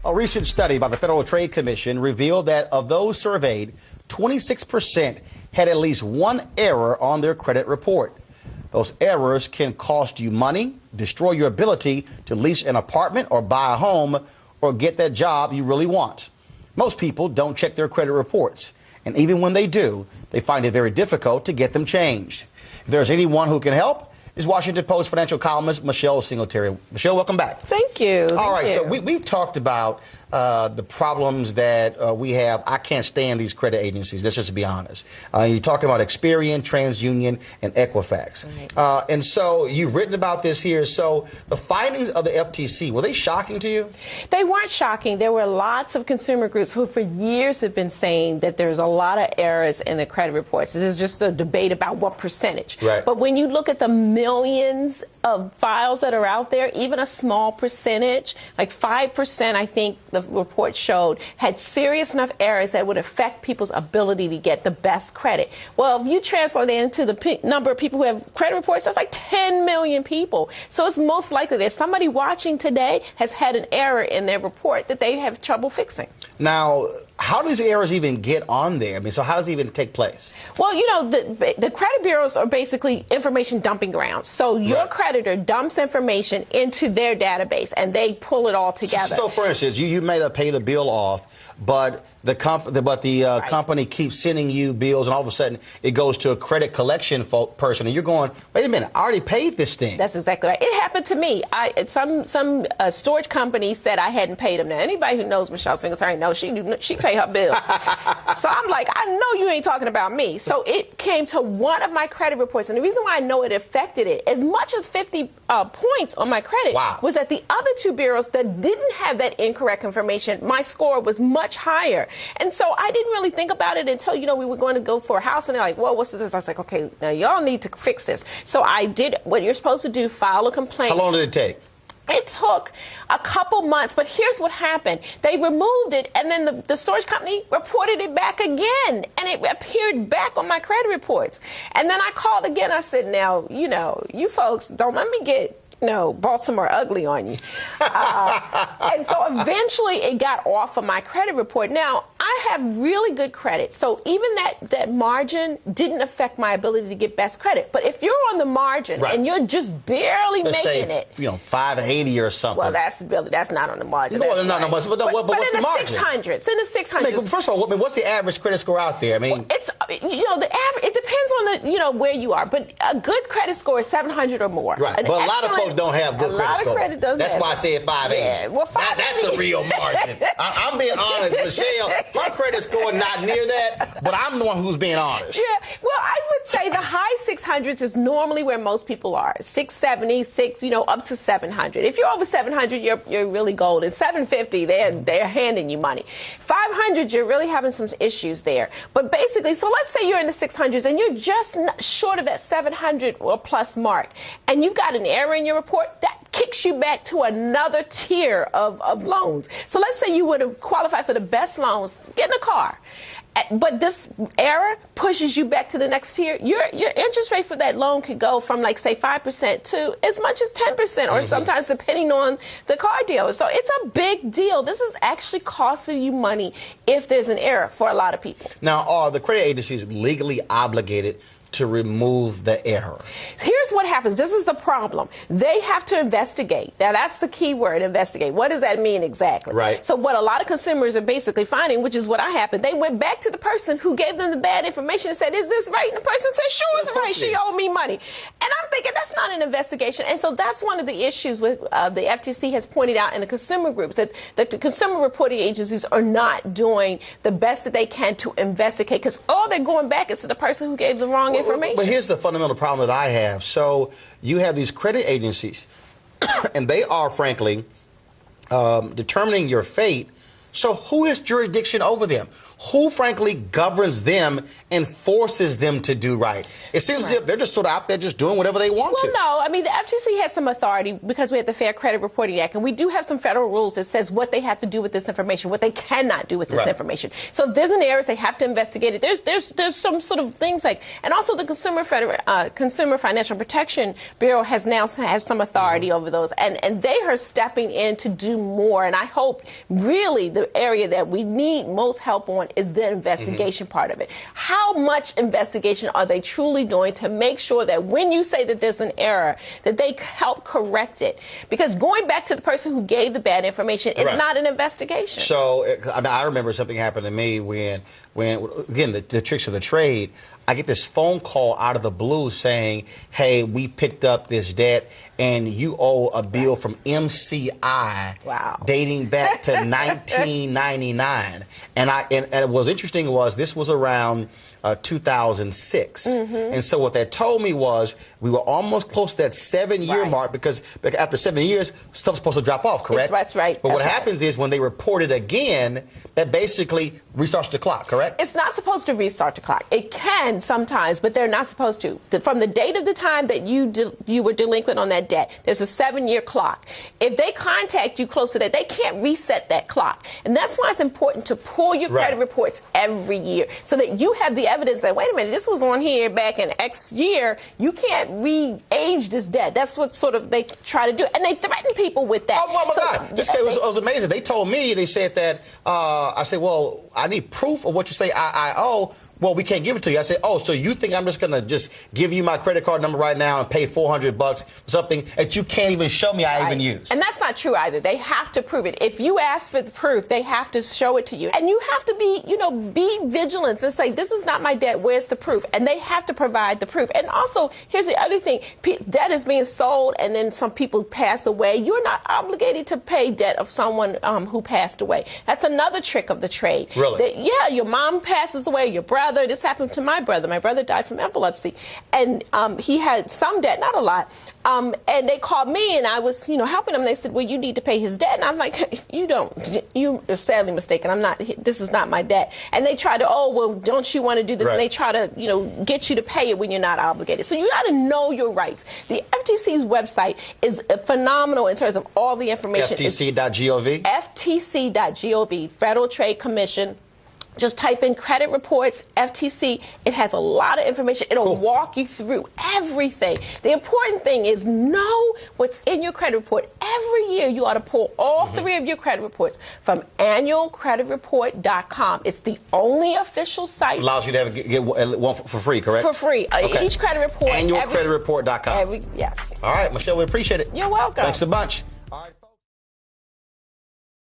A recent study by the Federal Trade Commission revealed that of those surveyed, 26% had at least one error on their credit report. Those errors can cost you money, destroy your ability to lease an apartment or buy a home, or get that job you really want. Most people don't check their credit reports, and even when they do, they find it very difficult to get them changed. If there's anyone who can help, is Washington Post financial columnist Michelle Singletary. Michelle, welcome back. Thank you. All right, so we've talked about the problems that we have. I can't stand these credit agencies, let's just be honest. You're talking about Experian, TransUnion, and Equifax. Right. And so you've written about this here. So the findings of the FTC, were they shocking to you? They weren't shocking. There were lots of consumer groups who for years have been saying that there's a lot of errors in the credit reports. There's just a debate about what percentage. Right. But when you look at the millions of files that are out there, even a small percentage, like 5%, I think the report showed, had serious enough errors that would affect people's ability to get the best credit. Well, if you translate it into the number of people who have credit reports, that's like 10 million people. So it's most likely that somebody watching today has had an error in their report that they have trouble fixing. Now, how do these errors even get on there? I mean, so how does it even take place? Well, you know, the credit bureaus are basically information dumping grounds. So your creditor dumps information into their database, and they pull it all together. So, for instance, you may have paid a bill off, but the company keeps sending you bills, and all of a sudden it goes to a credit collection person, and you're going, wait a minute, I already paid this thing. That's exactly right. It happened to me. Some storage company said I hadn't paid them. Now, anybody who knows Michelle Singletary knows she paid her bills. So I'm like, I know you ain't talking about me. So it came to one of my credit reports, and the reason why I know it affected it, as much as 50 points on my credit, was that the other two bureaus that didn't have that incorrect information, my score was much higher. And so I didn't really think about it until, you know, we were going to go for a house, and they're like, well, what's this? I was like, okay, now y'all need to fix this. So I did what you're supposed to do, file a complaint. How long did it take? It took a couple months, but here's what happened. They removed it, and then the storage company reported it back again, and it appeared back on my credit reports. And then I called again. I said, now, you know, you folks, don't let me get Baltimore ugly on you. And so eventually it got off of my credit report. Now, I have really good credit, so even that margin didn't affect my ability to get best credit. But if you're on the margin and you're just barely making it, you know, 580 or something. well, that's not on the margin. No, but what's the margin? It's in the 600s. I mean, first of all, what's the average credit score out there? I mean, it's the average. It depends on where you are, but a good credit score is 700 or more. Right, but a lot of folks don't have good credit score. That's why I said 580. Yeah, well, that's the real margin. I'm being honest, Michelle. Her credit score not near that, but I'm the one who's being honest. Yeah, well, I would say the high 600s is normally where most people are. 670, up to 700. If you're over 700, you're really golden. 750, they're handing you money. 500, you're really having some issues there. But basically, so let's say you're in the 600s and you're just short of that 700 or plus mark, and you've got an error in your report, that kicks you back to another tier of loans. So let's say you would have qualified for the best loans, getting a car. But this error pushes you back to the next tier. Your interest rate for that loan could go from, like, say, 5% to as much as 10%, or sometimes depending on the car dealer. So it's a big deal. This is actually costing you money if there's an error for a lot of people. Now, are the credit agencies legally obligated to remove the error? Here's what happens. This is the problem. They have to investigate. Now, that's the key word, investigate. What does that mean exactly? Right. So what a lot of consumers are basically finding, which is what I happened, they went back to the person who gave them the bad information and said, is this right? And the person said, sure, it's right. She owed me money. And I'm thinking, that's not an investigation. And so that's one of the issues with the FTC has pointed out in the consumer groups, that the consumer reporting agencies are not doing the best that they can to investigate, because all they're going back is to the person who gave the wrong information. But here's the fundamental problem that I have. So you have these credit agencies, and they are, frankly, determining your fate. So who has jurisdiction over them? who frankly governs them and forces them to do right? It seems as if they're just sort of out there just doing whatever they want to. Well, no, I mean, the FTC has some authority because we have the Fair Credit Reporting Act, and we do have some federal rules that says what they have to do with this information, what they cannot do with this information. So if there's an error, they have to investigate it. There's some sort of things like, and also the Consumer Financial Protection Bureau has now has some authority over those, and they are stepping in to do more. And I hope really the area that we need most help on is the investigation part of it. How much investigation are they truly doing to make sure that when you say that there's an error, that they help correct it? Because going back to the person who gave the bad information is not an investigation. So I mean, I remember something happened to me when again, the tricks of the trade. I get this phone call out of the blue saying, hey, we picked up this debt and you owe a bill from MCI dating back to 1999. And what was interesting was this was around 2006. And so what that told me was we were almost close to that 7-year mark because after 7 years, stuff's supposed to drop off, correct? That's right. But what happens is when they report it again, that basically restarts the clock, correct? It's not supposed to restart the clock. It can sometimes, but they're not supposed to. From the date of the time that you were delinquent on that debt, there's a 7-year clock. If they contact you close to that, they can't reset that clock. And that's why it's important to pull your credit reports every year so that you have the evidence that, wait a minute, this was on here back in X year. You can't re-age this debt. That's what sort of they try to do. And they threaten people with that. Oh, my God. This case was amazing. They told me, they said that, I said, well, I need proof of what you say I owe. Well, we can't give it to you. I said, oh, so you think I'm just going to just give you my credit card number right now and pay $400 for something that you can't even show me I even used? And that's not true either. They have to prove it. If you ask for the proof, they have to show it to you. And you have to be vigilant and say, this is not my debt. Where's the proof? And they have to provide the proof. And also, here's the other thing. Debt is being sold and then some people pass away. You're not obligated to pay debt of someone who passed away. That's another trick of the trade. Really? Your mom passes away, your brother. This happened to my brother. My brother died from epilepsy, and he had some debt, not a lot. And they called me, and I was, helping them. They said, "Well, you need to pay his debt." And I'm like, "You don't. You are sadly mistaken. I'm not. This is not my debt." And they try to, "Oh, well, don't you want to do this?" And they try to, get you to pay it when you're not obligated. So you got to know your rights. The FTC's website is phenomenal in terms of all the information. FTC.gov. FTC.gov. Federal Trade Commission. Just type in credit reports, FTC. It has a lot of information. It'll walk you through everything. The important thing is know what's in your credit report. Every year you ought to pull all 3 of your credit reports from annualcreditreport.com. It's the only official site. Allows you to get one for free, correct? For free. Each credit report. Annualcreditreport.com. Yes. All right, Michelle, we appreciate it. You're welcome. Thanks so much. All right.